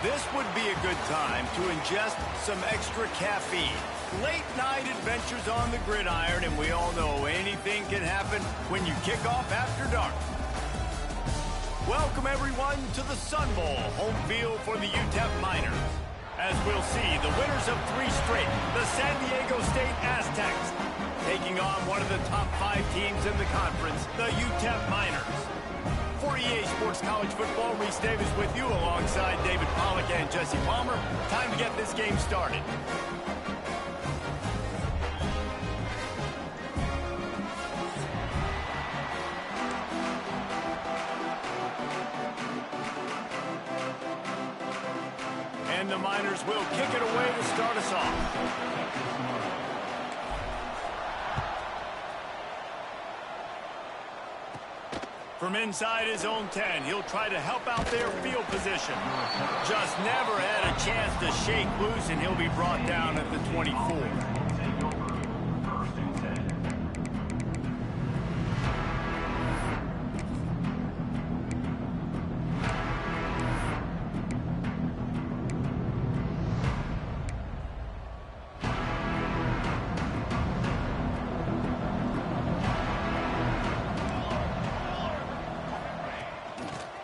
This would be a good time to ingest some extra caffeine. Late night adventures on the gridiron, and we all know anything can happen when you kick off after dark. Welcome everyone to the Sun Bowl, home field for the UTEP Miners. As we'll see, the winners of 3 straight, the San Diego State Aztecs, taking on one of the top 5 teams in the conference, the UTEP Miners. For EA Sports College Football, Reese Davis with you alongside David Pollack and Jesse Palmer. Time to get this game started. And the Miners will kick it away to start us off. From inside his own 10, he'll try to help out their field position. Just never had a chance to shake loose, and he'll be brought down at the 24.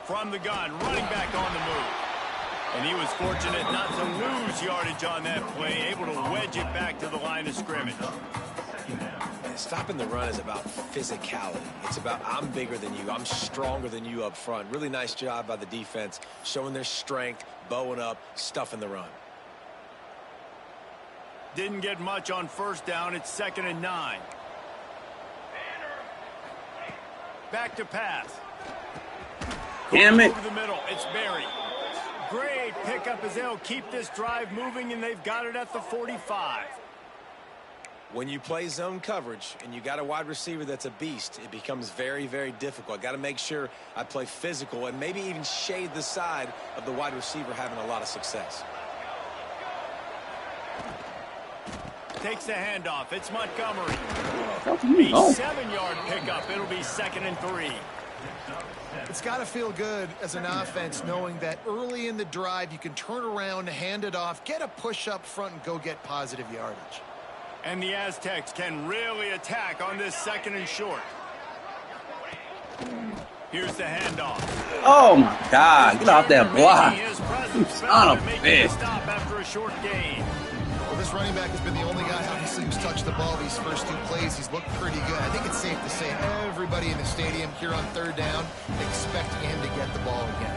From the gun, running back on the move. And he was fortunate not to lose yardage on that play, able to wedge it back to the line of scrimmage. Stopping the run is about physicality. It's about I'm bigger than you, I'm stronger than you up front. Really nice job by the defense, showing their strength, bowing up, stuffing the run. Didn't get much on first down. It's 2nd and 9. Back to pass. Damn it. Over the middle, it's Barry. Great pickup as they'll keep this drive moving, and they've got it at the 45. When you play zone coverage and you got a wide receiver that's a beast, it becomes very, very difficult. Got to make sure I play physical and maybe even shade the side of the wide receiver having a lot of success. Takes the handoff. It's Montgomery. Oh. 7-yard pickup. It'll be 2nd and 3. It's got to feel good as an offense knowing that early in the drive you can turn around, hand it off, get a push up front, and go get positive yardage. And the Aztecs can really attack on this 2nd and short. Here's the handoff. Oh my God! Get off that block! You son of a bitch! Stop after a short gain. Well, this running back has been the only guy obviously who's touched the ball these first 2 plays. He's looked pretty good. I think it's safe to say everybody in the stadium here on 3rd down expecting him to get the ball again.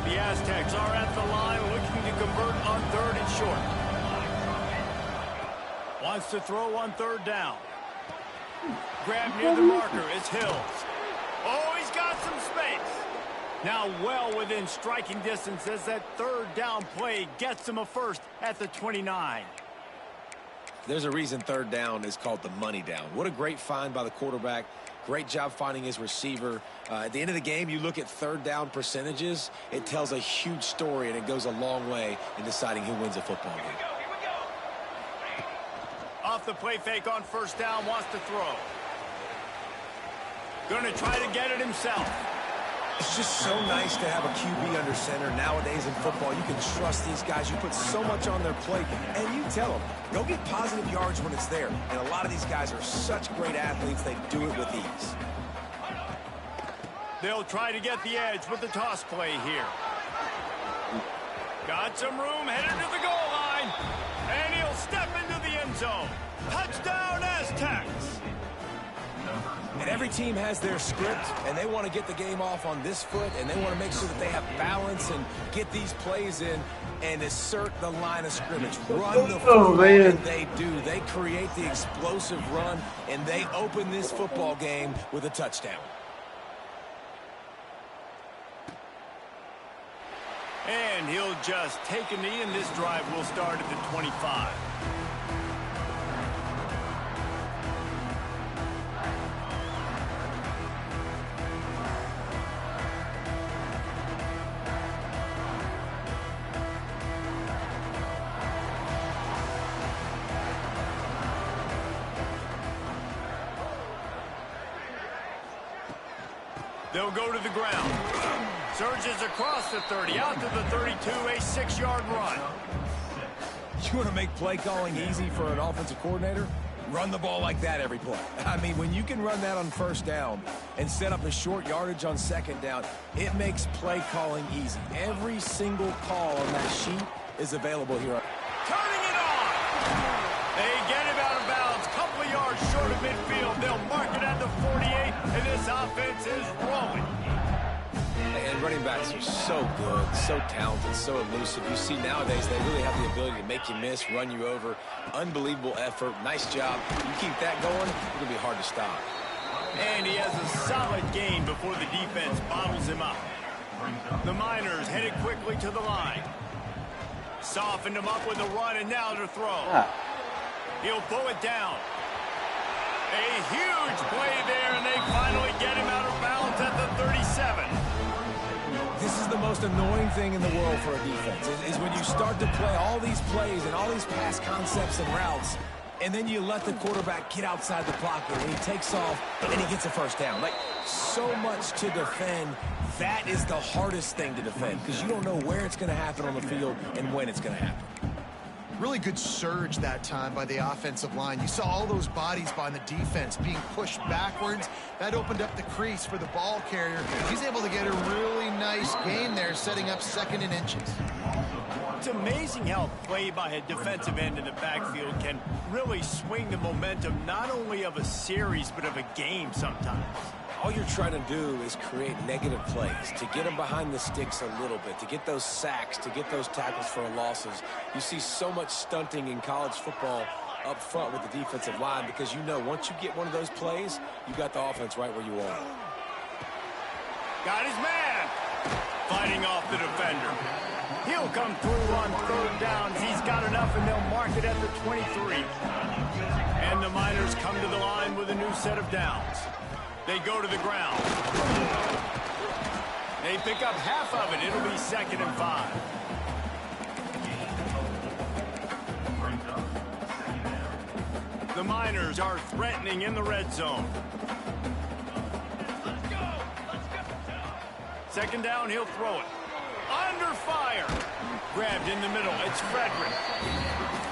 The Aztecs are at the line looking to convert on 3rd and short. Wants to throw on 3rd down. Grab near the marker. It's Hills. Oh, he's got some space. Now well within striking distance as that 3rd down play gets him a first at the 29. There's a reason 3rd down is called the money down. What a great find by the quarterback. Great job finding his receiver. At the end of the game, you look at 3rd down percentages. It tells a huge story, and it goes a long way in deciding who wins a football game. Off the play fake on 1st down, wants to throw. Going to try to get it himself. It's just so nice to have a QB under center. Nowadays in football, you can trust these guys. You put so much on their plate, and you tell them, go get positive yards when it's there. And a lot of these guys are such great athletes, they do it with ease. They'll try to get the edge with the toss play here. Got some room, headed to the goal line. And he'll step into the end zone. Touchdown, Aztecs! And every team has their script, and they want to get the game off on this foot, and they want to make sure that they have balance and get these plays in and assert the line of scrimmage. Run the football, and they do. They create the explosive run, and they open this football game with a touchdown. And he'll just take a knee, and this drive will start at the 25. They'll go to the ground. Surges across the 30, out to the 32, a 6-yard run. You want to make play calling easy for an offensive coordinator? Run the ball like that every play. I mean, when you can run that on first down and set up a short yardage on second down, it makes play calling easy. Every single call on that sheet is available here. Turning it on. They get him out of bounds, couple of yards short of midfield. They'll mark it at the 48, and this offense is rolling. And running backs are so good, so talented, so elusive. You see nowadays they really have the ability to make you miss, run you over. Unbelievable effort. Nice job. You keep that going, it'll be hard to stop. And he has a solid gain before the defense bottles him up. The Miners headed quickly to the line. Softened him up with a run, and now to throw. He'll pull it down. A huge play there, and they finally get him out of bounds at the 37. This is the most annoying thing in the world for a defense, is when you start to play all these plays and all these pass concepts and routes, and then you let the quarterback get outside the pocket, and he takes off, and he gets a first down. Like, so much to defend. That is the hardest thing to defend, because you don't know where it's going to happen on the field and when it's going to happen. Really good surge that time by the offensive line. You saw all those bodies by the defense being pushed backwards. That opened up the crease for the ball carrier. He's able to get a really nice gain there, setting up 2nd and inches. It's amazing how play by a defensive end in the backfield can really swing the momentum not only of a series but of a game sometimes. All you're trying to do is create negative plays, to get them behind the sticks a little bit, to get those sacks, to get those tackles for losses. You see so much stunting in college football up front with the defensive line because you know once you get one of those plays, you got the offense right where you are. Got his man. Fighting off the defender. He'll come through on 3rd downs. He's got enough, and they'll mark it at the 23. And the Miners come to the line with a new set of downs. They go to the ground. They pick up half of it. It'll be 2nd and 5. The Miners are threatening in the red zone. 2nd down, he'll throw it. Under fire. Grabbed in the middle. It's Frederick.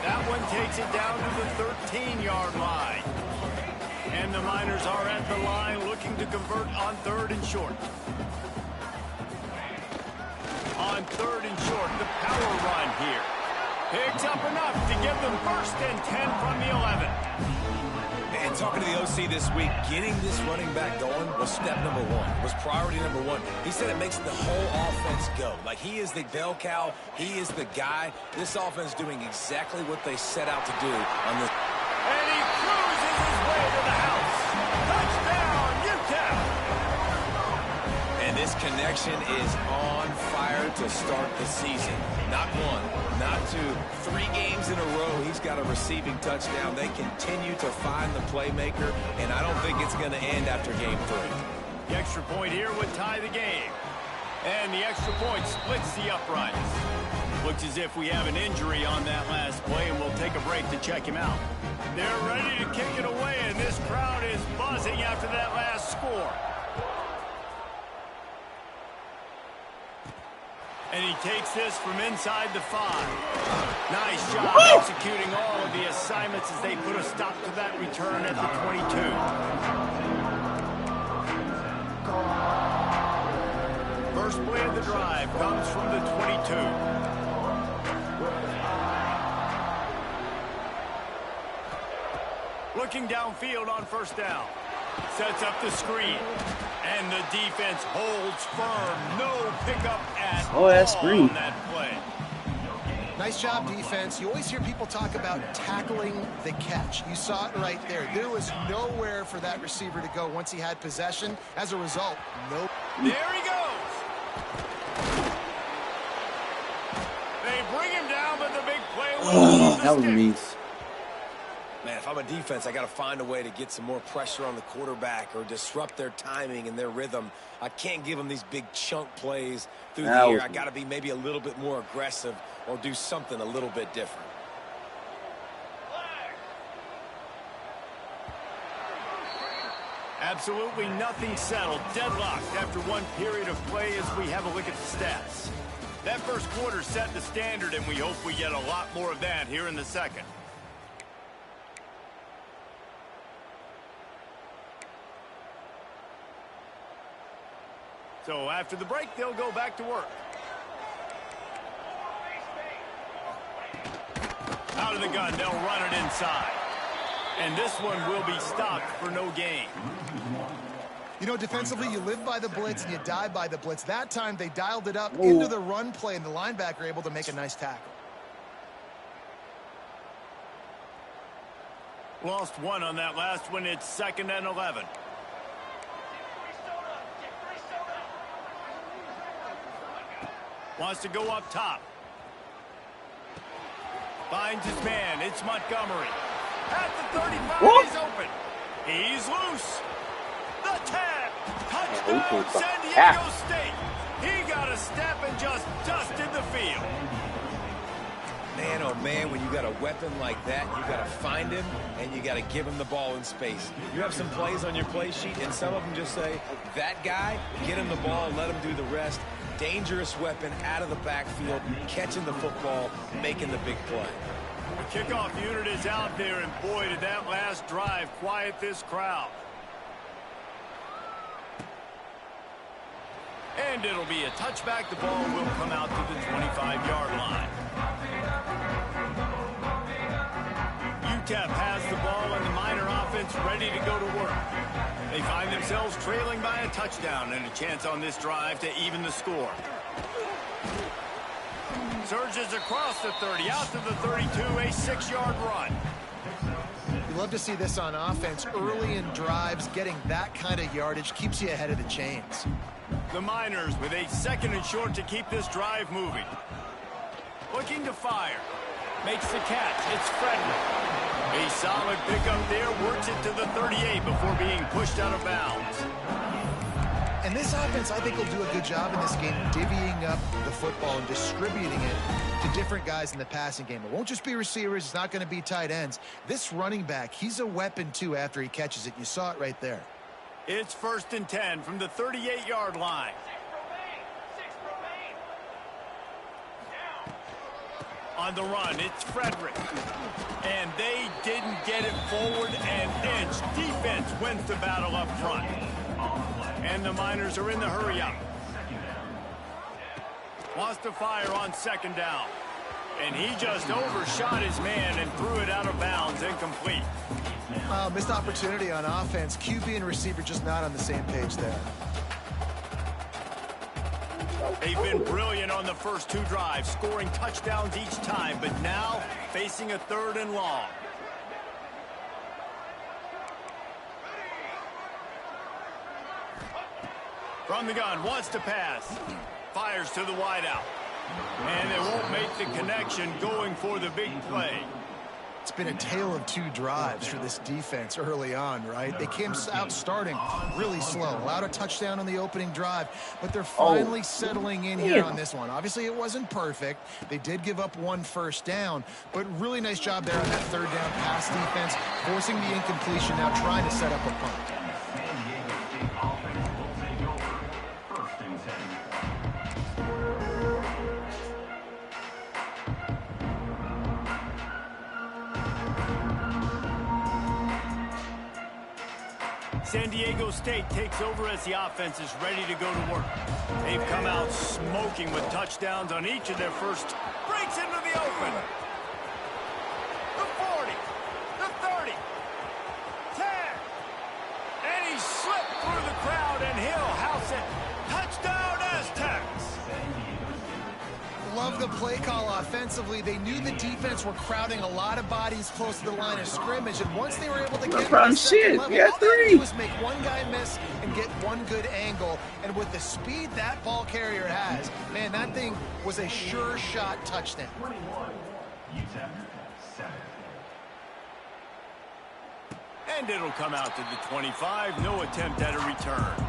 That one takes it down to the 13-yard line. And the Miners are at the line looking to convert on 3rd and short. On 3rd and short, the power run here. Picks up enough to give them 1st and 10 from the 11. And talking to the OC this week, getting this running back going was step number 1, was priority number 1. He said it makes the whole offense go. Like, he is the bell cow. He is the guy. This offense doing exactly what they set out to do on this. And he cruises his way to the house. Touchdown, Utah! And this connection is on fire to start the season. Not 1, not 2, 3 games in a row. He's got a receiving touchdown. They continue to find the playmaker, and I don't think it's going to end after game 3. The extra point here would tie the game. And the extra point splits the uprights. Looks as if we have an injury on that last play, and we'll take a break to check him out. They're ready to kick it away, and this crowd is buzzing after that last score. And he takes this from inside the 5. Nice job executing all of the assignments as they put a stop to that return at the 22. First play of the drive comes from the 22. Looking downfield on 1st down. Sets up the screen. And the defense holds firm. No pickup at all on that play. Nice job, defense. You always hear people talk about tackling the catch. You saw it right there. There was nowhere for that receiver to go once he had possession. As a result, no. There he goes. They bring him down, but the big play was That was Reese. Man, if I'm a defense, I got to find a way to get some more pressure on the quarterback or disrupt their timing and their rhythm. I can't give them these big chunk plays through the air. I got to be maybe a little bit more aggressive or do something a little bit different. Absolutely nothing settled. Deadlocked after one period of play as we have a look at the stats. That first quarter set the standard, and we hope we get a lot more of that here in the second. So after the break, they'll go back to work. Out of the gun, they'll run it inside. And this one will be stopped for no gain. You know, defensively, you live by the blitz and you die by the blitz. That time, they dialed it up into the run play, and the linebacker able to make a nice tackle. Lost one on that last one. It's 2nd and 11. Wants to go up top. Finds his man. It's Montgomery. At the 35, he's open. He's loose. The 10. Touchdown, San Diego State. He got a step and just dusted the field. Man, oh man, when you got a weapon like that, you got to find him and you got to give him the ball in space. You have some plays on your play sheet, and some of them just say, that guy, get him the ball, let him do the rest. Dangerous weapon out of the backfield, catching the football, making the big play. The kickoff unit is out there, and boy, did that last drive quiet this crowd. And it'll be a touchback. The ball will come out to the 25-yard line. UTEP has the ball, and the Miner offense ready to go to work. They find themselves trailing by a touchdown and a chance on this drive to even the score. Surges across the 30, out to the 32, a 6-yard run. You love to see this on offense. Early in drives, getting that kind of yardage keeps you ahead of the chains. The Miners with a 2nd and short to keep this drive moving. Looking to fire. Makes the catch. It's Frederick. A solid pickup there. Works it to the 38 before being pushed out of bounds. And this offense, I think, will do a good job in this game divvying up the football and distributing it to different guys in the passing game. It won't just be receivers. It's not going to be tight ends. This running back, he's a weapon, too, after he catches it. You saw it right there. It's 1st and 10 from the 38-yard line. On the run, it's Frederick. And they didn't get it forward and inch. Defense wins the battle up front. And the Miners are in the hurry-up. Wants to fire on 2nd down. And he just overshot his man and threw it out of bounds, incomplete. Missed opportunity on offense. QB and receiver just not on the same page there. They've been brilliant on the first 2 drives, scoring touchdowns each time, but now facing a 3rd and long. From the gun, wants to pass. Fires to the wideout. And they won't make the connection, going for the big play. It's been a tale of 2 drives for this defense early on, right? They came out starting really slow, allowed a touchdown on the opening drive, but they're finally settling in here on this one. Obviously, it wasn't perfect. They did give up 1 first down, but really nice job there on that 3rd down pass defense, forcing the incompletion, now trying to set up a punt. San Diego State takes over as the offense is ready to go to work. They've come out smoking with touchdowns on each of their first. Breaks into the open. The 40, the 30, 10. And he slipped through the crowd, and he'll house it. Touchdown, Aztecs. Love the play call offensively. They knew the defense were crowding a lot of bodies close to the line of scrimmage, and once they were able to get to the second level, all they had to do was make one guy miss and get one good angle. And with the speed that ball carrier has, man, that thing was a sure shot touchdown. And it'll come out to the 25. No attempt at a return.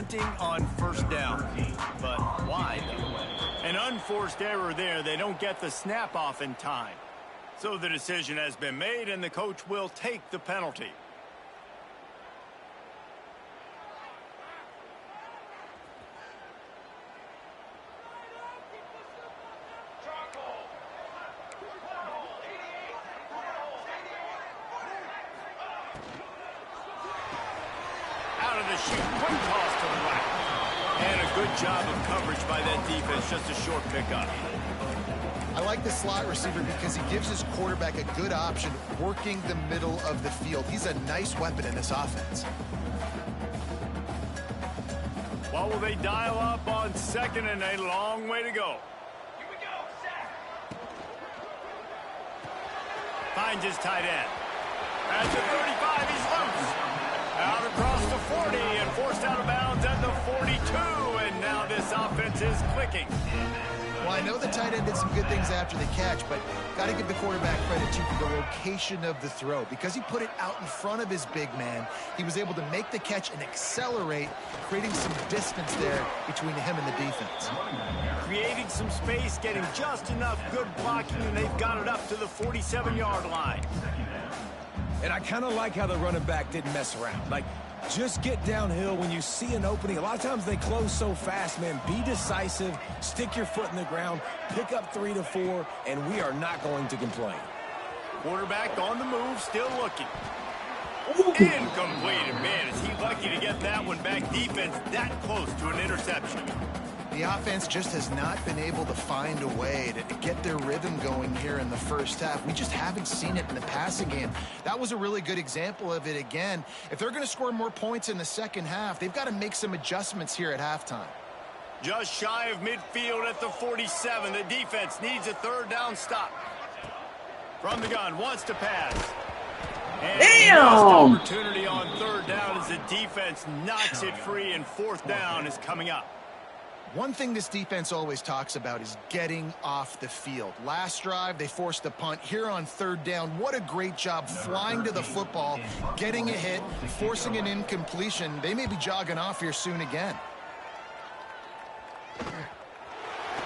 punting on first down. But why, though? An unforced error there. They don't get the snap off in time. So the decision has been made, and the coach will take the penalty. Quick toss to the right. And a good job of coverage by that defense. Just a short pickup. I like the slot receiver because he gives his quarterback a good option working the middle of the field. He's a nice weapon in this offense. What will they dial up on second and a long way to go? Here we go, Zach. Finds his tight end. At the 35, he's loose. Out across the 40 and forced out of bounds at the 42. And now this offense is clicking. Well, I know the tight end did some good things after the catch, but got to give the quarterback credit to the location of the throw. Because he put it out in front of his big man, he was able to make the catch and accelerate, creating some distance there between him and the defense. Creating some space, getting just enough good blocking, and they've got it up to the 47-yard line. And I kind of like how the running back didn't mess around. Like, just get downhill when you see an opening. A lot of times they close so fast, man. Be decisive, stick your foot in the ground, pick up 3 to 4, and we are not going to complain. Quarterback on the move, still looking. Incomplete. And man, is he lucky to get that one back. Defense that close to an interception. The offense just has not been able to find a way to get their rhythm going here in the first half. We just haven't seen it in the passing game. That was a really good example of it again. If they're going to score more points in the second half, they've got to make some adjustments here at halftime. Just shy of midfield at the 47. The defense needs a third down stop. From the gun, wants to pass. And damn! Opportunity on third down as the defense knocks it free, and fourth down is coming up. One thing this defense always talks about is getting off the field. Last drive, they forced a punt. Here on third down, what a great job flying to the football, getting a hit, forcing an incompletion. They may be jogging off here soon again.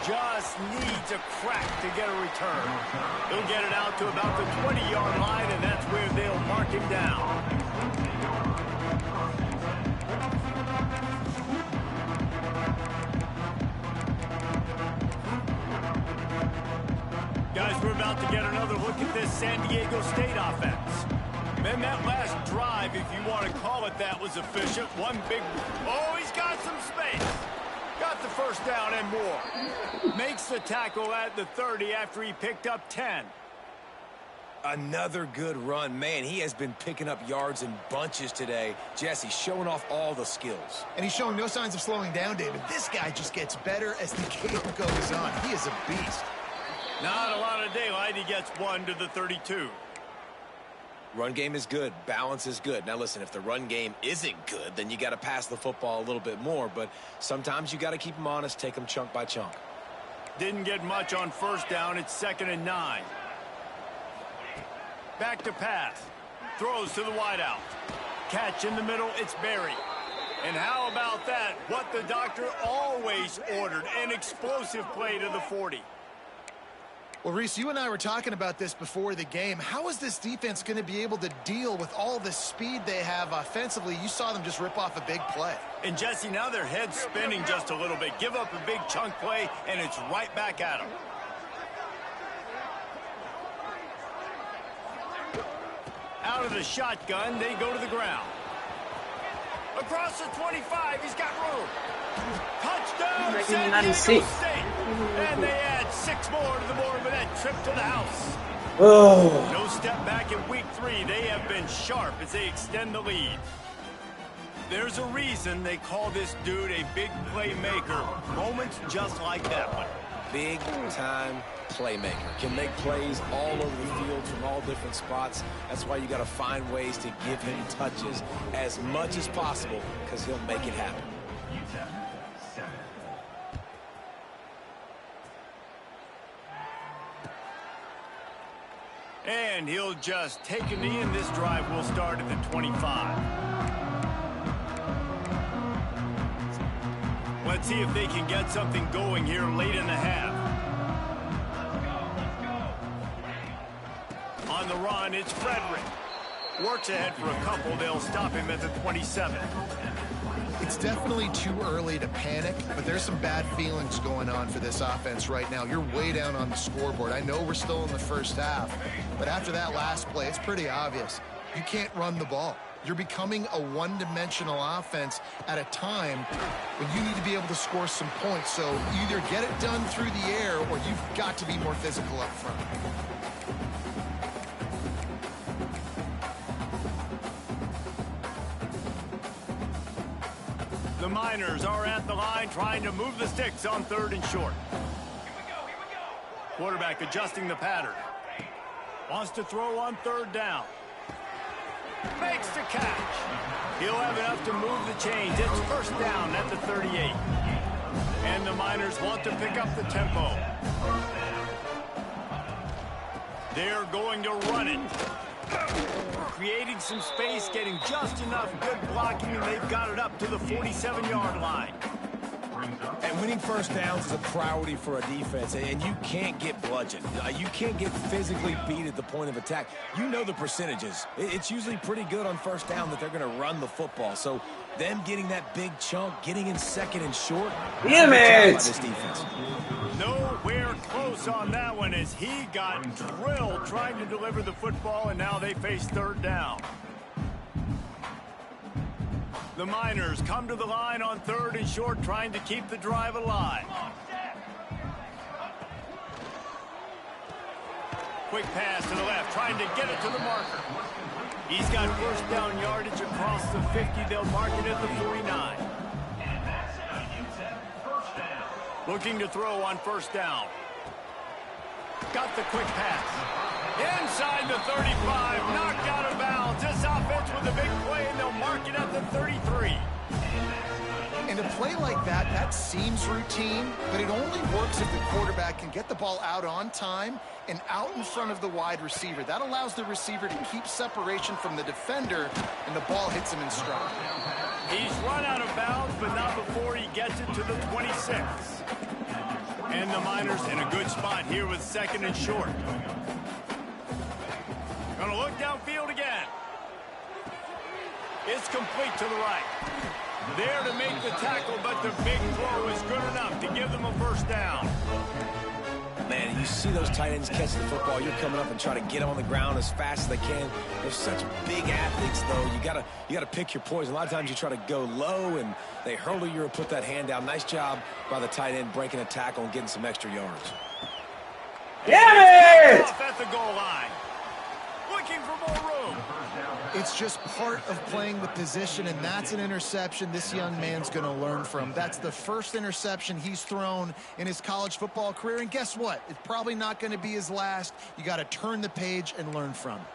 Just needs a crack to get a return. He'll get it out to about the 20-yard line, and that's where they'll mark him down. Guys, we're about to get another look at this San Diego State offense. Man, that last drive, if you want to call it that, was efficient. One big... Oh, he's got some space. Got the first down and more. Makes the tackle at the 30 after he picked up 10. Another good run. Man, he has been picking up yards in bunches today. Jesse, showing off all the skills. And he's showing no signs of slowing down, David. This guy just gets better as the game goes on. He is a beast. Not a lot of daylight. He gets one to the 32. Run game is good. Balance is good. Now, listen, if the run game isn't good, then you got to pass the football a little bit more. But sometimes you got to keep them honest, take them chunk by chunk. Didn't get much on first down. It's 2nd and 9. Back to pass. Throws to the wideout. Catch in the middle. It's Berry. And how about that? What the doctor always ordered. An explosive play to the 40. Well, Reese, you and I were talking about this before the game. How is this defense going to be able to deal with all the speed they have offensively? You saw them just rip off a big play. And, Jesse, now their head's spinning just a little bit. Give up a big chunk play, and it's right back at them. Out of the shotgun, they go to the ground. Across the 25, he's got room. Touchdown, San Diego State. And they add 6 more to the board with that trip to the house. Oh. No step back in week 3. They have been sharp as they extend the lead. There's a reason they call this dude a big playmaker. Moments just like that one. Big-time playmaker. Can make plays all over the field from all different spots. That's why you got to find ways to give him touches as much as possible, because he'll make it happen. And he'll just take a knee, and this drive will start at the 25. Let's see if they can get something going here late in the half. On the run, it's Frederick. Works ahead for a couple. They'll stop him at the 27. It's definitely too early to panic, but there's some bad feelings going on for this offense right now. You're way down on the scoreboard. I know we're still in the first half, but after that last play, it's pretty obvious. You can't run the ball. You're becoming a one-dimensional offense at a time when you need to be able to score some points. So either get it done through the air or you've got to be more physical up front. The Miners are at the line trying to move the sticks on 3rd and short. Quarterback adjusting the pattern. Wants to throw on 3rd down. Makes the catch. He'll have enough to move the chains. It's 1st down at the 38. And the Miners want to pick up the tempo. They're going to run it. Creating some space, getting just enough good blocking, and they've got it up to the 47-yard line. And winning first downs is a priority for a defense, and you can't get bludgeoned. You can't get physically beat at the point of attack. You know the percentages. It's usually pretty good on 1st down that they're going to run the football. So them getting that big chunk, getting in 2nd and short, damn it! By this defense. Nowhere close on that one as he got drilled trying to deliver the football, and now they face 3rd down. The Miners come to the line on 3rd and short, trying to keep the drive alive. Quick pass to the left, trying to get it to the marker. He's got 1st down yardage across the 50. They'll mark it at the 49. Looking to throw on 1st down. Got the quick pass. Inside the 35, knocked out of bounds. This offense with a big play, and they'll mark it at the 33. And a play like that, that seems routine, but it only works if the quarterback can get the ball out on time and out in front of the wide receiver. That allows the receiver to keep separation from the defender, and the ball hits him in stride. He's run out of bounds, but not before he gets it to the 26. And the Miners in a good spot here with 2nd and short. Gonna look downfield again. It's complete to the right. There to make the tackle, but the big throw is good enough to give them a 1st down. Man, you see those tight ends catch the football. You're coming up and trying to get them on the ground as fast as they can. They're such big athletes, though. You gotta pick your poison. A lot of times you try to go low, and they hurdle you or put that hand down. Nice job by the tight end breaking a tackle and getting some extra yards. Damn it! Off at the goal line. Looking for more room. It's just part of playing the position, and that's an interception this young man's going to learn from. That's the first interception he's thrown in his college football career, and guess what? It's probably not going to be his last. You got to turn the page and learn from it.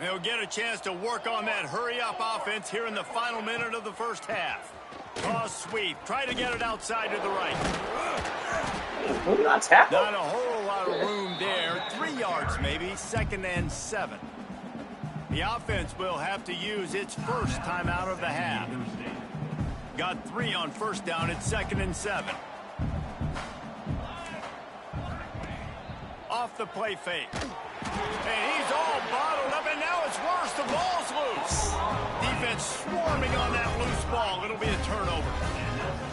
They'll get a chance to work on that hurry-up offense here in the final minute of the 1st half. Toss sweep. Try to get it outside to the right. Not tackle. Not a whole lot of room there. 3 yards maybe. 2nd and 7. The offense will have to use its 1st timeout of the half. Got 3 on 1st down. It's 2nd and 7. Off the play fake. And he's all bottled up, and now it's worse. The ball's loose. Defense swarming on that loose ball. It'll be a turnover.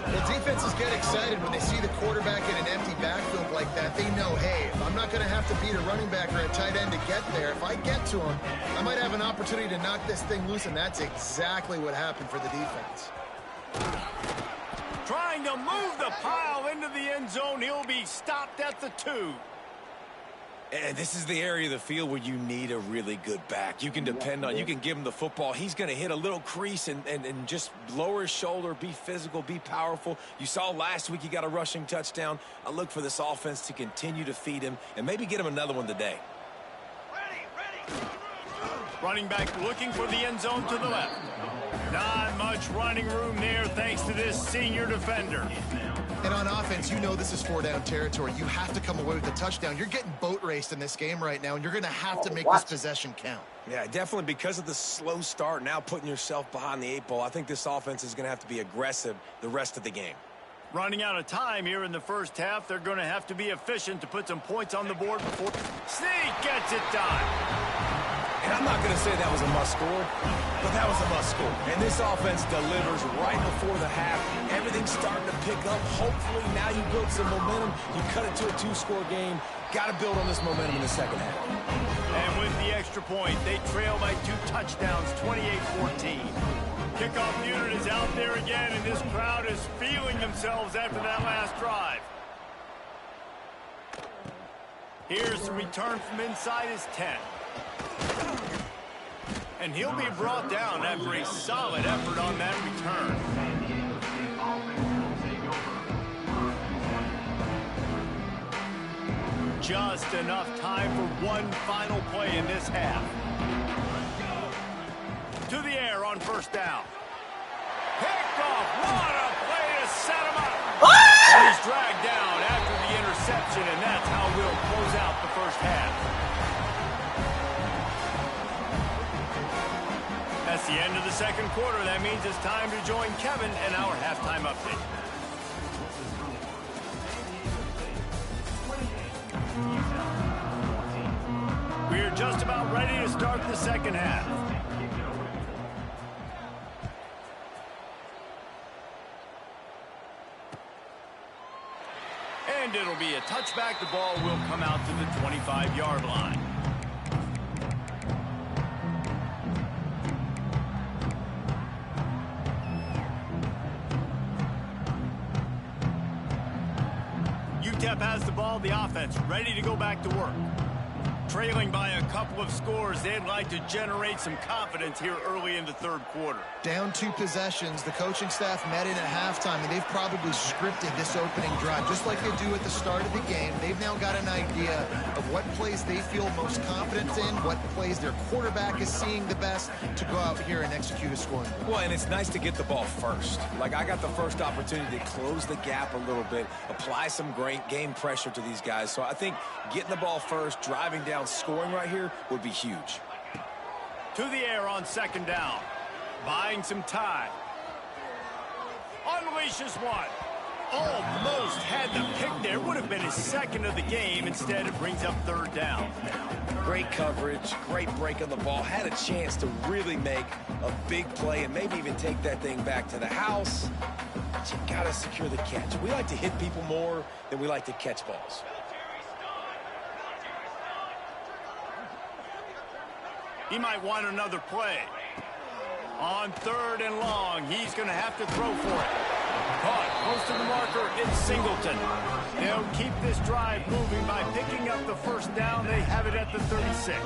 Well, defenses get excited when they see the quarterback in an empty backfield like that. They know, hey, if I'm not going to have to beat a running back or a tight end to get there, if I get to him, I might have an opportunity to knock this thing loose, and that's exactly what happened for the defense. Trying to move the pile into the end zone. He'll be stopped at the 2. And this is the area of the field where you need a really good back. You can depend on, you can give him the football. He's going to hit a little crease and just lower his shoulder, be physical, be powerful. You saw last week he got a rushing touchdown. I look for this offense to continue to feed him and maybe get him another one today. Running back looking for the end zone to the left. Not much running room there thanks to this senior defender. And on offense, you know this is 4-down territory. You have to come away with a touchdown. You're getting boat raced in this game right now, and you're going to have to make this possession count. Yeah, definitely because of the slow start, now putting yourself behind the 8 ball. I think this offense is going to have to be aggressive the rest of the game. Running out of time here in the first half. They're going to have to be efficient to put some points on the board before... Sneak gets it done. And I'm not going to say that was a must-score, but that was a must-score. And this offense delivers right before the half. Everything's starting to pick up. Hopefully now you build some momentum. You cut it to a 2-score game. Got to build on this momentum in the second half. And with the extra point, they trail by 2 touchdowns, 28-14. Kickoff unit is out there again, and this crowd is feeling themselves after that last drive. Here's the return from inside his 10. And he'll be brought down after a solid effort on that return. Just enough time for one final play in this half. To the air on first down. Picked off. What a play to set him up. And he's dragged down after the interception, and that's how we'll close out the first half. That's the end of the second quarter. That means it's time to join Kevin and our halftime update. We're just about ready to start the second half. And it'll be a touchback. The ball will come out to the 25-yard line. UTEP has the ball, the offense ready to go back to work. Trailing by a couple of scores, they'd like to generate some confidence here early in the third quarter. Down 2 possessions, the coaching staff met in at halftime, and they've probably scripted this opening drive. Just like they do at the start of the game, they've now got an idea of what plays they feel most confident in, what plays their quarterback is seeing the best to go out here and execute a scoring. Well, and it's nice to get the ball first. Like, I got the first opportunity to close the gap a little bit, apply some great game pressure to these guys. So I think getting the ball first, driving down, scoring right here would be huge. To the air on second down. Buying some time. Unleashes one. Almost had the pick there. Would have been his second of the game. Instead, it brings up third down. Great coverage, great break on the ball. Had a chance to really make a big play and maybe even take that thing back to the house. But you got to secure the catch. We like to hit people more than we like to catch balls. He might want another play. On third and long, he's going to have to throw for it. Caught close to the marker, it's Singleton. They'll keep this drive moving by picking up the first down. They have it at the 36.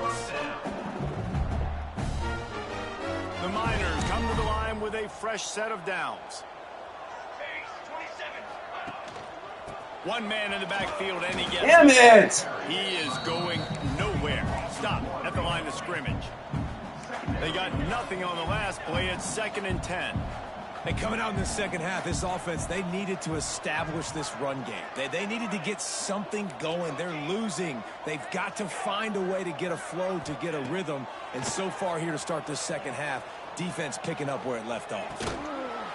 The Miners come to the line with a fresh set of downs. One man in the backfield, and he gets Damn it! He is going nowhere. Stop at the line of scrimmage. They got nothing on the last play. It's 2nd and 10. And coming out in the second half, this offense, they needed to establish this run game. They needed to get something going. They're losing. They've got to find a way to get a flow, to get a rhythm. And so far here to start this second half, defense picking up where it left off.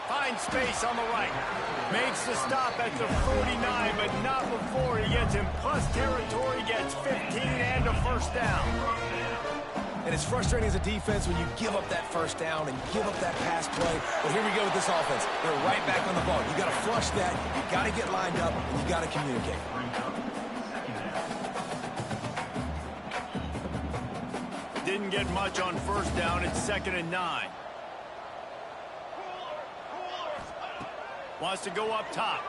Finds space on the right. Makes the stop at the 49, but not before he gets in plus territory, gets 15 and a first down. And it's frustrating as a defense when you give up that first down and give up that pass play. But here we go with this offense. They're right back on the ball. You got to flush that. You got to get lined up, and you got to communicate. Didn't get much on first down. It's 2nd and 9. Wants to go up top.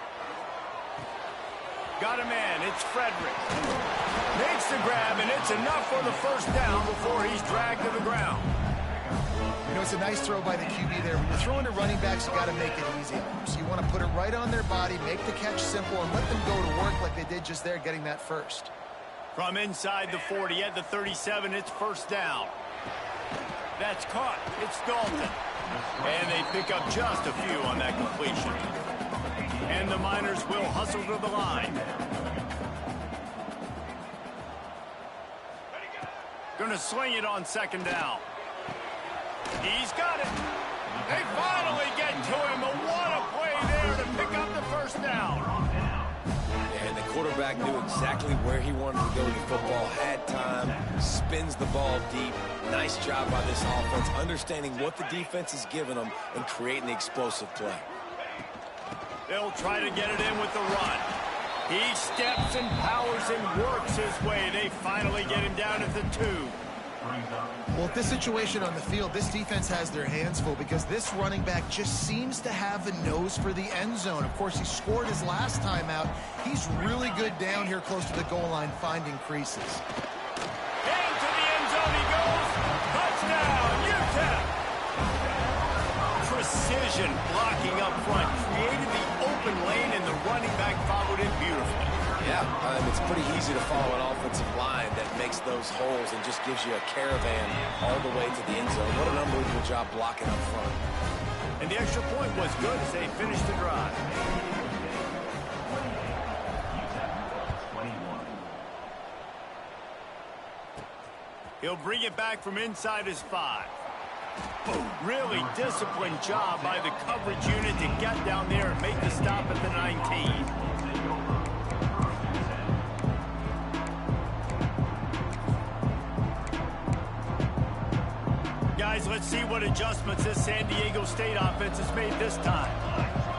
Got a man. It's Frederick. Makes the grab, and it's enough for the first down before he's dragged to the ground. You know, it's a nice throw by the QB there. When you're throwing to running backs, you got to make it easy. So you want to put it right on their body, make the catch simple, and let them go to work like they did just there, getting that first. From inside the 40 at the 37, it's first down. That's caught. It's Dalton. And they pick up just a few on that completion. And the Miners will hustle to the line. Gonna swing it on second down. He's got it. They finally get to him. But what a play there to pick up the first down. exactly where he wanted to go with the football, had time, spins the ball deep. Nice job by this offense, understanding what the defense is giving them and creating the explosive play. They'll try to get it in with the run. He steps and powers and works his way. They finally get him down at the 2. Well, at this situation on the field, this defense has their hands full because this running back just seems to have a nose for the end zone. Of course, he scored his last time out. He's really good down here close to the goal line, finding creases. Into the end zone he goes. Touchdown, UTEP. Precision blocking up front created the open lane, and the running back followed it beautifully. Yeah, it's pretty easy to follow an offensive line that makes those holes and just gives you a caravan all the way to the end zone. What an unbelievable job blocking up front. And the extra point was good as they finished the drive. He'll bring it back from inside his 5. Really disciplined job by the coverage unit to get down there and make the stop at the 19. Guys, let's see what adjustments this San Diego State offense has made this time.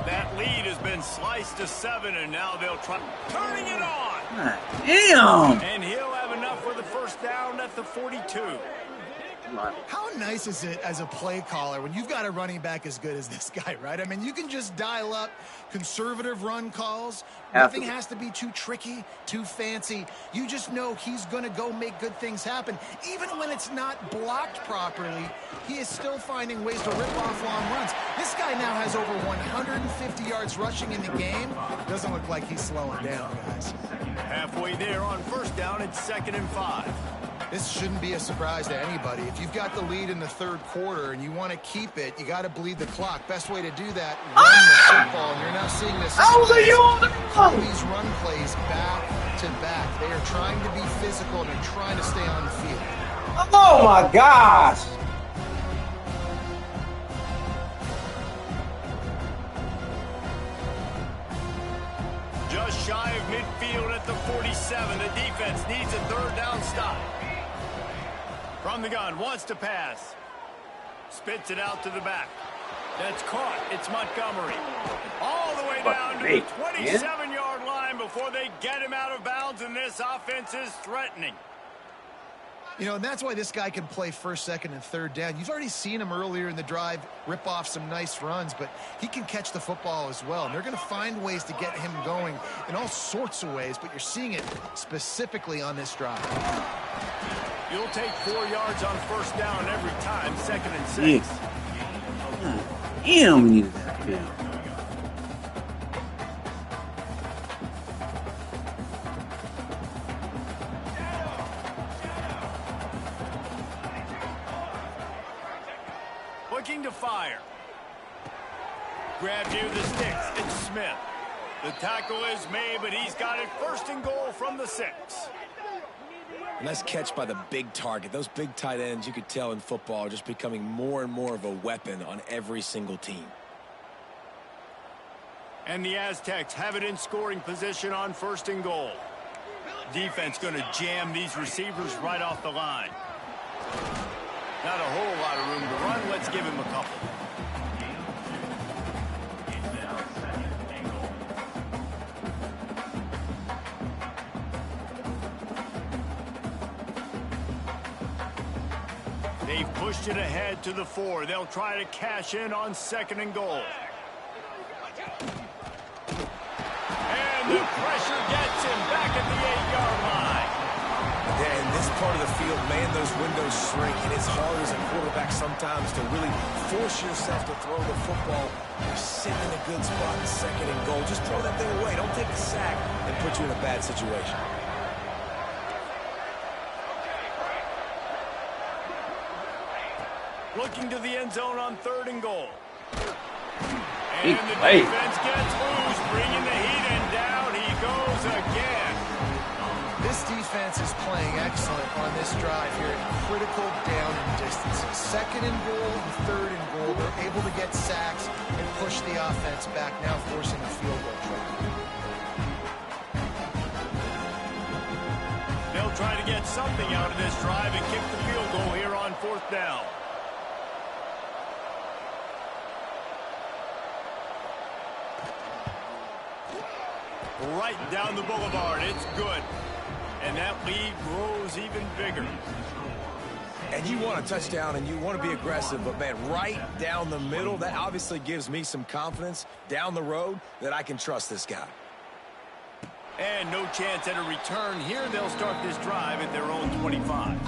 That lead has been sliced to 7, and now they'll try turning it on. Damn! And he'll have enough for the first down at the 42. How nice is it as a play caller when you've got a running back as good as this guy, right? I mean, you can just dial up conservative run calls. Nothing has to be too tricky, too fancy. You just know he's going to go make good things happen. Even when it's not blocked properly, he is still finding ways to rip off long runs. This guy now has over 150 yards rushing in the game. Doesn't look like he's slowing down, guys. Halfway there on first down, it's 2nd and 5. This shouldn't be a surprise to anybody. If you've got the lead in the 3rd quarter and you want to keep it, you got to bleed the clock. Best way to do that, run the football. And you're now seeing this. These run plays back to back. They are trying to be physical and they're trying to stay on the field. Oh my gosh! Just shy of midfield at the 47. The defense needs a 3rd down stop. From the gun, wants to pass. Spits it out to the back. That's caught. It's Montgomery. All the way down to the 27-yard line before they get him out of bounds, and this offense is threatening. You know, and that's why this guy can play 1st, 2nd, and 3rd down. You've already seen him earlier in the drive rip off some nice runs, but he can catch the football as well. And they're going to find ways to get him going in all sorts of ways, but you're seeing it specifically on this drive. You'll take 4 yards on 1st down every time, 2nd and 6. Damn, we needed that. Yeah. Looking to fire. Grab near the sticks. It's Smith. The tackle is made, but he's got it 1st and goal from the 6. Nice catch by the big target. Those big tight ends, you could tell in football, are just becoming more and more of a weapon on every single team. And the Aztecs have it in scoring position on 1st and goal. Defense going to jam these receivers right off the line. Not a whole lot of room to run. Let's give him a couple. They've pushed it ahead to the 4. They'll try to cash in on 2nd and goal. And the pressure gets him back at the 8-yard line. Yeah, in this part of the field, man, those windows shrink. And it's hard as a quarterback sometimes to really force yourself to throw the football. You're sitting in a good spot in 2nd and goal. Just throw that thing away. Don't take the sack and put you in a bad situation. Looking to the end zone on 3rd and goal. And the defense gets loose, bringing the heat, and down he goes again. This defense is playing excellent on this drive here at critical down and distances. 2nd and goal and 3rd and goal. They're able to get sacks and push the offense back, now forcing a field goal try. They'll try to get something out of this drive and kick the field goal here on 4th down. Right down the boulevard. It's good. And that lead grows even bigger. And you want a touchdown and you want to be aggressive, but, man, right down the middle, that obviously gives me some confidence down the road that I can trust this guy. And no chance at a return here. They'll start this drive at their own 25.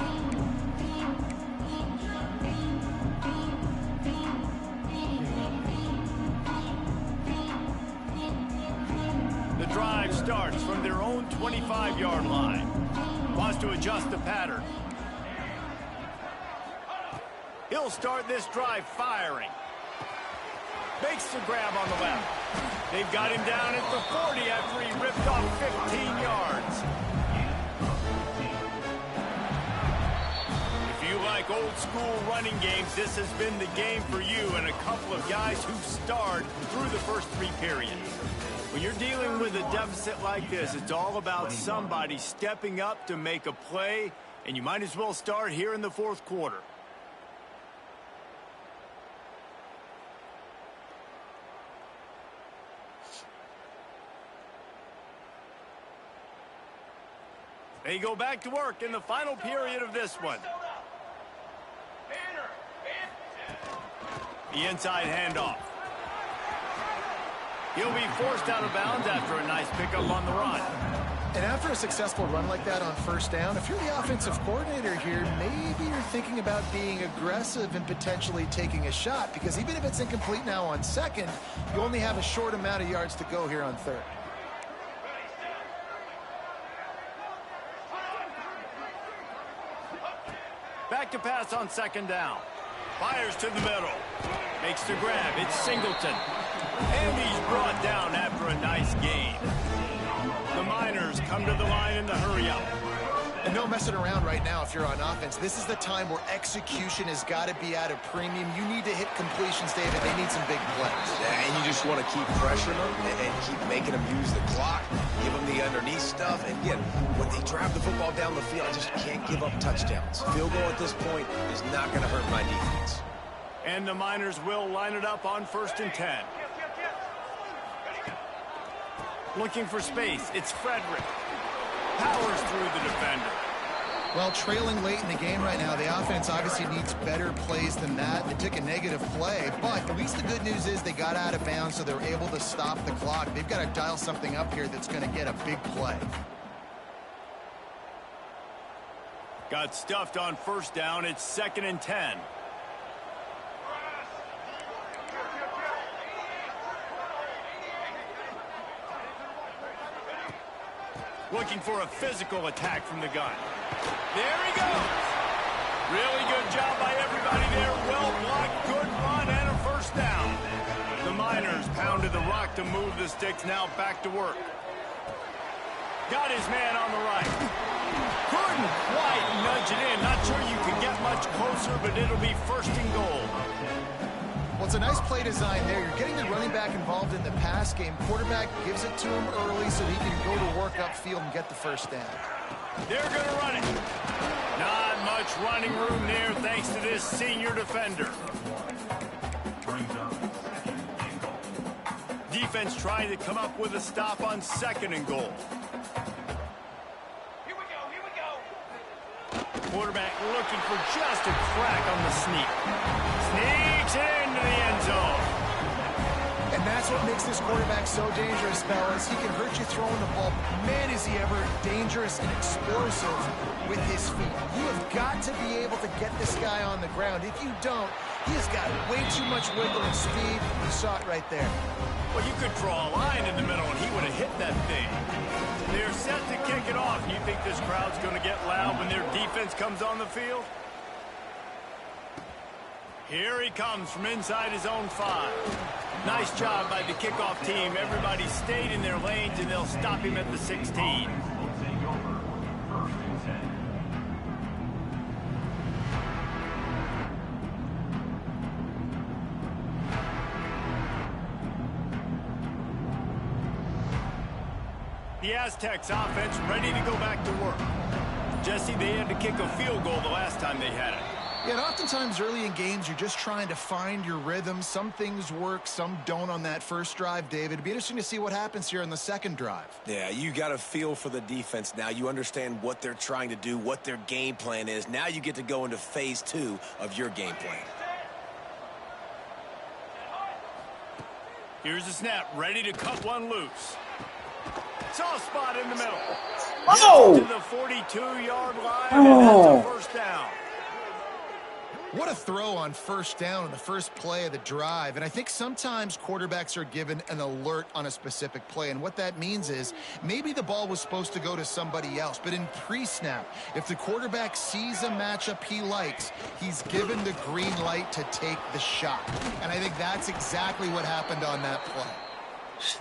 The drive starts from their own 25-yard line. Wants to adjust the pattern. He'll start this drive firing. Makes the grab on the left. They've got him down at the 40 after he ripped off 15 yards. If you like old school running games, this has been the game for you and a couple of guys who've starred through the first 3 periods. When you're dealing with a deficit like this, it's all about somebody stepping up to make a play, and you might as well start here in the 4th quarter. They go back to work in the final period of this one. The inside handoff. He'll be forced out of bounds after a nice pickup on the run. And after a successful run like that on 1st down, if you're the offensive coordinator here, maybe you're thinking about being aggressive and potentially taking a shot, because even if it's incomplete now on 2nd, you only have a short amount of yards to go here on 3rd. Back to pass on 2nd down. Fires to the middle. Makes the grab. It's Singleton. And he's brought down after a nice gain. The Miners come to the line in the hurry-up. And no messing around right now if you're on offense. This is the time where execution has got to be at a premium. You need to hit completions, David. They need some big plays. Yeah, and you just want to keep pressuring them and keep making them use the clock, give them the underneath stuff. And again, when they drive the football down the field, I just can't give up touchdowns. Field goal at this point is not going to hurt my defense. And the Miners will line it up on 1st and 10. Looking for space. It's Frederick. Powers through the defender. Well, trailing late in the game right now, the offense obviously needs better plays than that. They took a negative play, but at least the good news is they got out of bounds, so they're able to stop the clock. They've got to dial something up here that's going to get a big play. Got stuffed on 1st down. It's 2nd and 10. Looking for a physical attack from the gun. There he goes. Really good job by everybody there. Well blocked, good run, and a 1st down. The Miners pounded the rock to move the sticks. Now back to work. Got his man on the right. Couldn't quite nudge it in. Not sure you can get much closer, but it'll be 1st and goal. Well, it's a nice play design there. You're getting the running back involved in the pass game. Quarterback gives it to him early so he can go to work upfield and get the 1st down. They're going to run it. Not much running room there thanks to this senior defender. Defense trying to come up with a stop on 2nd and goal. Quarterback looking for just a crack on the sneak. Sneaks into the end zone. And that's what makes this quarterback so dangerous, fellas. He can hurt you throwing the ball. Man, is he ever dangerous and explosive with his feet. You have got to be able to get this guy on the ground. If you don't, he has got way too much wiggle and speed. You saw it right there. Well, you could draw a line in the middle, and he would have hit that thing. They're set to kick it off. Do you think this crowd's going to get loud when their defense comes on the field? Here he comes from inside his own 5. Nice job by the kickoff team. Everybody stayed in their lanes, and they'll stop him at the 16. The Aztecs offense ready to go back to work. Jesse, they had to kick a field goal the last time they had it. Yeah, and oftentimes early in games, you're just trying to find your rhythm. Some things work, some don't on that first drive, David. It'd be interesting to see what happens here on the second drive. Yeah, you got a feel for the defense now. You understand what they're trying to do, what their game plan is. Now you get to go into phase 2 of your game plan. Here's the snap, ready to cut one loose. Soft spot in the middle. Oh! To the 42-yard line, and that's a first down. What a throw on first down in the first play of the drive. And I think sometimes quarterbacks are given an alert on a specific play. And what that means is maybe the ball was supposed to go to somebody else. But in pre-snap, if the quarterback sees a matchup he likes, he's given the green light to take the shot. And I think that's exactly what happened on that play.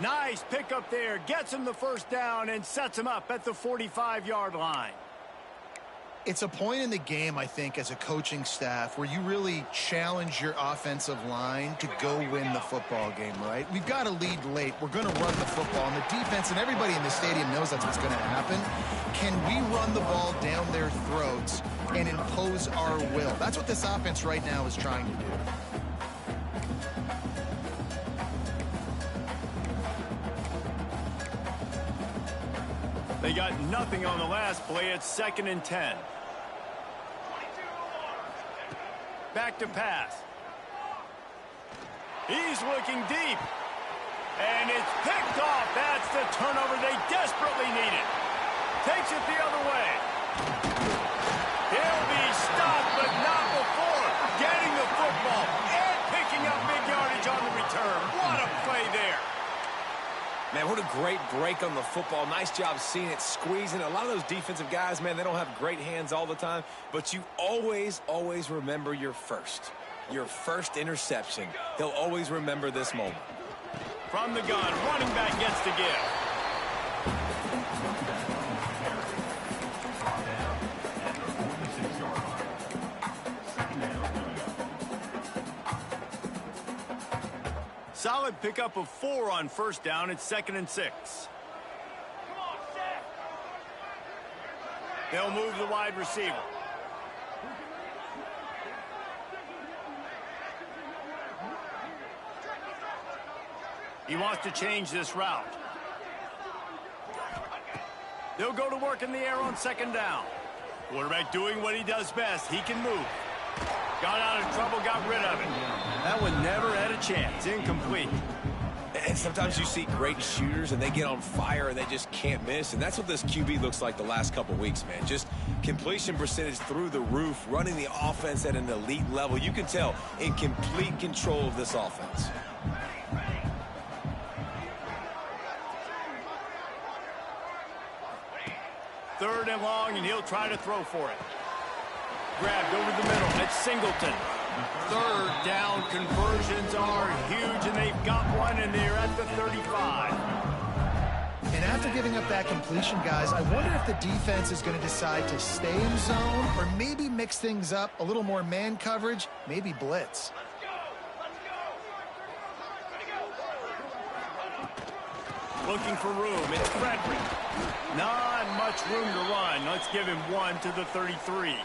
Nice pickup there. Gets him the first down and sets him up at the 45-yard line. It's a point in the game, I think, as a coaching staff where you really challenge your offensive line to go win the football game, right? We've got to lead late. We're going to run the football. And the defense and everybody in the stadium knows that's what's going to happen. Can we run the ball down their throats and impose our will? That's what this offense right now is trying to do. They got nothing on the last play. It's 2nd and 10. Back to pass. He's looking deep. And it's picked off. That's the turnover they desperately needed. Takes it the other way. He'll be stopped, but not before getting the football and picking up big yardage on the return. What a play there. Man, what a great break on the football. Nice job seeing it, squeezing. A lot of those defensive guys, man, they don't have great hands all the time, but you always, always remember your first interception. He'll always remember this moment. From the gun, running back gets to give. Solid pickup of 4 on first down. It's 2nd and 6. They'll move the wide receiver. He wants to change this route. They'll go to work in the air on 2nd down. Quarterback doing what he does best. He can move. Got out of trouble, got rid of it. That one never had a chance. Incomplete. And sometimes you see great shooters and they get on fire and they just can't miss. And that's what this QB looks like the last couple weeks, man. Just completion percentage through the roof, running the offense at an elite level. You can tell in complete control of this offense. Third and long, and he'll try to throw for it. Grabbed over the middle. It's Singleton. Third down conversions are huge, and they've got one, and they're at the 35. And after giving up that completion, guys, I wonder if the defense is going to decide to stay in zone or maybe mix things up, a little more man coverage, maybe blitz. Looking for room. It's Frederick. Not much room to run. Let's give him one to the 33.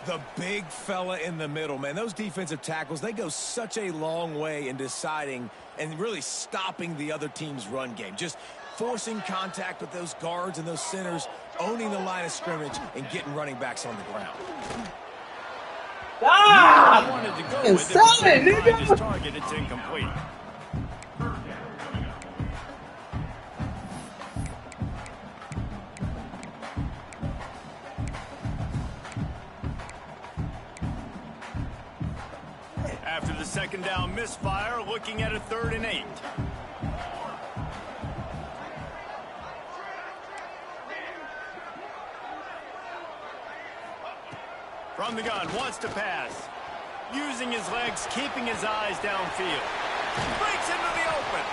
The big fella in the middle, man. Those defensive tackles, they go such a long way in deciding and really stopping the other team's run game. Just forcing contact with those guards and those centers, owning the line of scrimmage, and getting running backs on the ground. Ah! Wanted to go with it, find his target. It's incomplete. After the 2nd down misfire, looking at a 3rd and 8. From the gun, wants to pass. Using his legs, keeping his eyes downfield. Breaks into the open.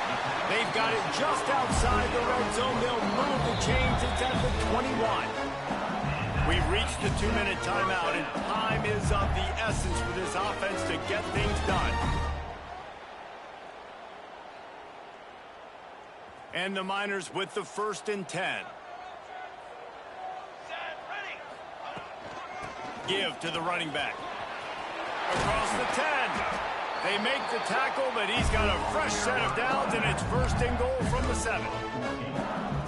They've got it just outside the red zone. They'll move the chains. It's at the 21. We've reached the 2-minute timeout, and time is of the essence for this offense to get things done. And the Miners with the 1st and 10. give to the running back. Across the 10. They make the tackle, but he's got a fresh set of downs, and it's first and goal from the 7.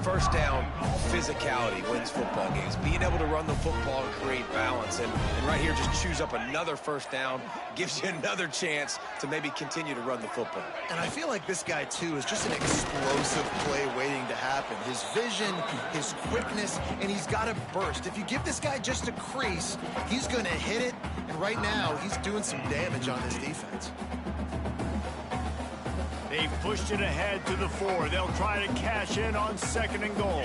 First down, physicality wins football games. Being able to run the football and create balance. And right here, just choose up another first down, gives you another chance to maybe continue to run the football. And I feel like this guy, too, is just an explosive play waiting to happen. His vision, his quickness, and he's got a burst. If you give this guy just a crease, he's going to hit it. And right now, he's doing some damage on this defense. They've pushed it ahead to the 4. They'll try to cash in on 2nd and goal.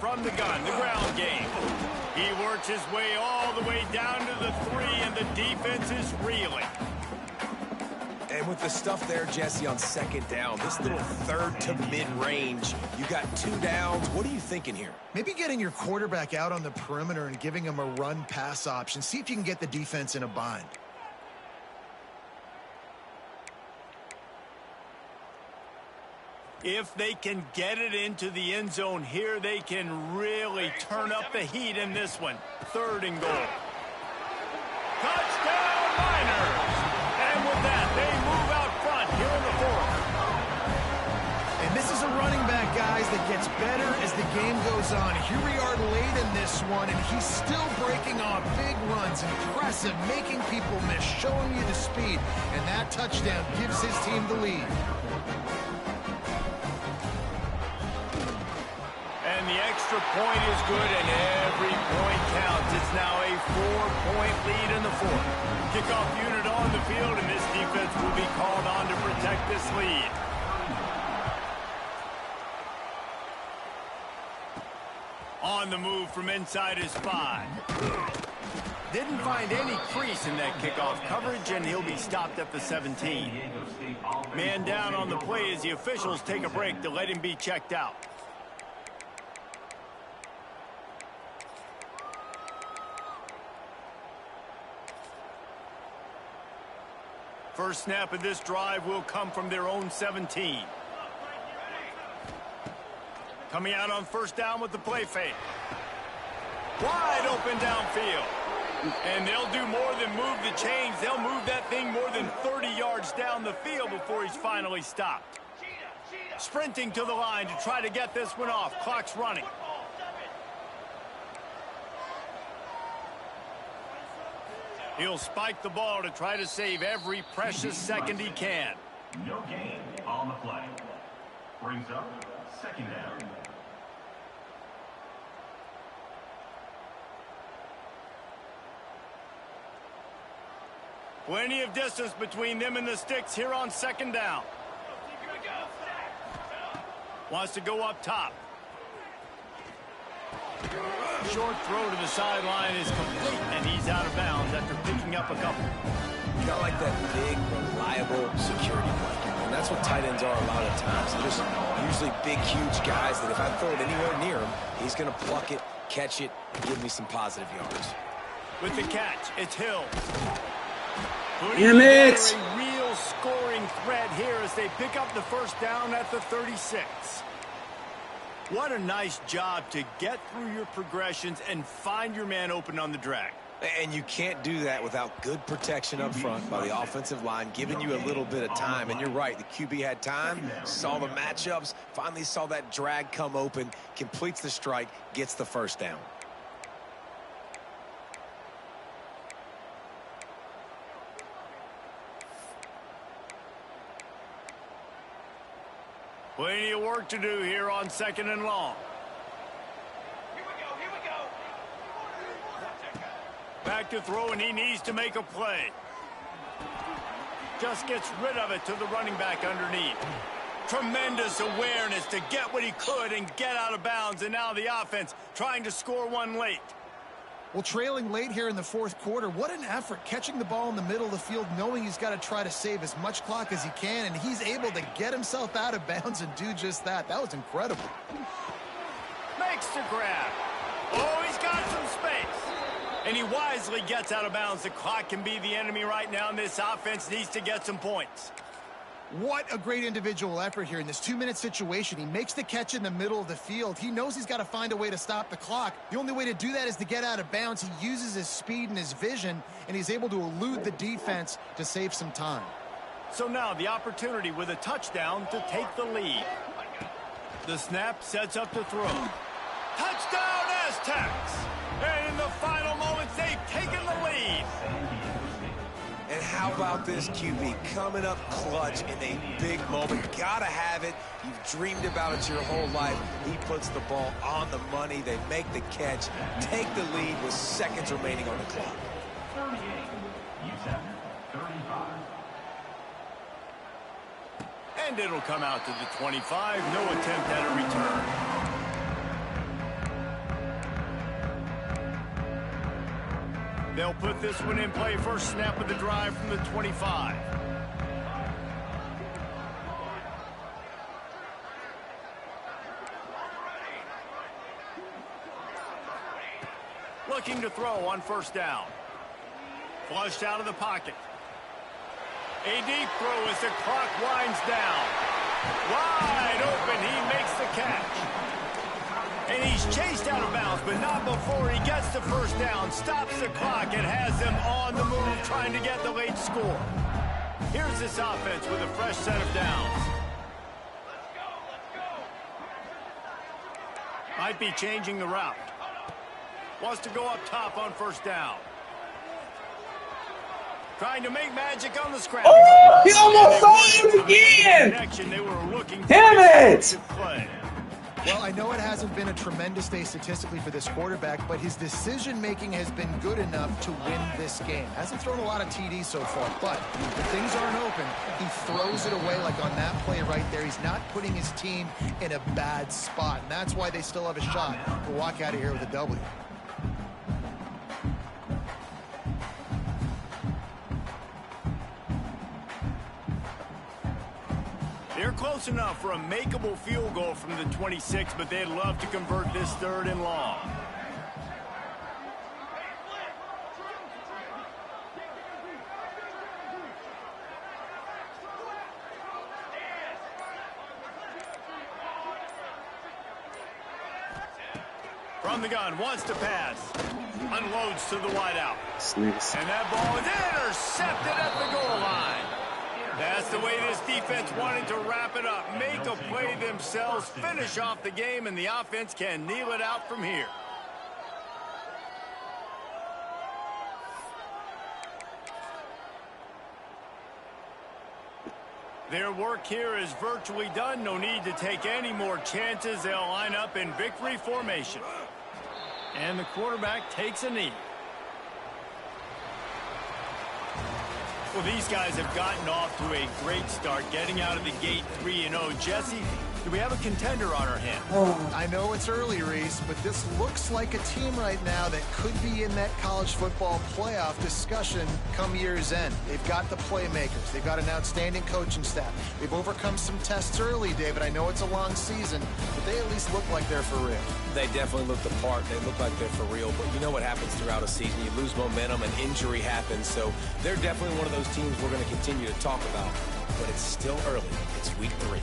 From the gun, the ground game. He works his way all the way down to the 3, and the defense is reeling. And with the stuff there, Jesse, on 2nd down, this little 3rd to mid-range, you got 2 downs. What are you thinking here? Maybe getting your quarterback out on the perimeter and giving him a run-pass option. See if you can get the defense in a bind. If they can get it into the end zone here, they can really turn up the heat in this one. 3rd and goal. Touchdown, Miners! And with that, they move out front here in the 4th. And this is a running back, guys, that gets better as the game goes on. Here we are late in this one, and he's still breaking off big runs. Impressive, making people miss, showing you the speed. And that touchdown gives his team the lead. And the extra point is good, and every point counts. It's now a 4-point lead in the 4th. Kickoff unit on the field, and this defense will be called on to protect this lead. On the move from inside his 5. Didn't find any crease in that kickoff coverage, and he'll be stopped at the 17. Man down on the play as the officials take a break to let him be checked out. First snap of this drive will come from their own 17. Coming out on 1st down with the play fake. Wide open downfield. And they'll do more than move the chains. They'll move that thing more than 30 yards down the field before he's finally stopped. Sprinting to the line to try to get this one off. Clock's running. He'll spike the ball to try to save every precious second he can. No gain on the play. Brings up 2nd down. Plenty of distance between them and the sticks here on 2nd down. Wants to go up top. Short throw to the sideline is complete, and he's out of bounds after picking up a couple. Got like that big, reliable security blanket. And that's what tight ends are a lot of times. They're just usually big, huge guys that if I throw it anywhere near him, he's going to pluck it, catch it, and give me some positive yards. With the catch, it's Hill. Damn it! A real scoring threat here as they pick up the 1st down at the 36. What a nice job to get through your progressions and find your man open on the drag. And you can't do that without good protection up front by the offensive line, giving you a little bit of time. And you're right, the QB had time, saw the matchups, finally saw that drag come open, completes the strike, gets the 1st down. Plenty of work to do here on 2nd and long. Here we go. Back to throw, and he needs to make a play. Just gets rid of it to the running back underneath. Tremendous awareness to get what he could and get out of bounds, and now the offense trying to score one late. Well, trailing late here in the 4th quarter, what an effort catching the ball in the middle of the field, knowing he's got to try to save as much clock as he can, and he's able to get himself out of bounds and do just that. That was incredible. Makes the grab. Oh, he's got some space. And he wisely gets out of bounds. The clock can be the enemy right now, and this offense needs to get some points. What a great individual effort here in this 2-minute situation. He makes the catch in the middle of the field. He knows he's got to find a way to stop the clock. The only way to do that is to get out of bounds. He uses his speed and his vision, and he's able to elude the defense to save some time. So now the opportunity with a touchdown to take the lead. The snap sets up to throw. Touchdown Aztecs! And in the final moments, they've taken the lead. And how about this QB coming up clutch in a big moment? Gotta have it. You've dreamed about it your whole life. He puts the ball on the money. They make the catch, take the lead with seconds remaining on the clock. 38, UTEP 35. And it'll come out to the 25. No attempt at a return. They'll put this one in play. First snap of the drive from the 25. Looking to throw on first down. Flushed out of the pocket. A deep throw as the clock winds down. Wide open, he makes the catch. And he's chased out of bounds, but not before he gets the first down, stops the clock, and has them on the move trying to get the late score. Here's this offense with a fresh set of downs. Might be changing the route. Wants to go up top on first down. Trying to make magic on the scramble. Oh, he almost saw him again! They were looking for Damn it! play. Well, I know it hasn't been a tremendous day statistically for this quarterback, but his decision-making has been good enough to win this game. Hasn't thrown a lot of TDs so far, but when things aren't open, he throws it away like on that play right there. He's not putting his team in a bad spot, and that's why they still have a shot to walk out of here with a W. They're close enough for a makeable field goal from the 26, but they'd love to convert this third and long. From the gun, wants to pass. Unloads to the wideout. And that ball is intercepted at the goal line. That's the way this defense wanted to wrap it up. Make a play themselves, finish off the game, and the offense can kneel it out from here. Their work here is virtually done. No need to take any more chances. They'll line up in victory formation. And the quarterback takes a knee. Well, these guys have gotten off to a great start, getting out of the gate 3-0. Jesse, do we have a contender on our hands? I know it's early, Reese, but this looks like a team right now that could be in that college football playoff discussion come year's end. They've got the playmakers. They've got an outstanding coaching staff. They've overcome some tests early, David. I know it's a long season, but they at least look like they're for real. They definitely look the part. They look like they're for real. But you know what happens throughout a season. You lose momentum, and injury happens. So they're definitely one of those teams we're going to continue to talk about. But it's still early. It's week 3.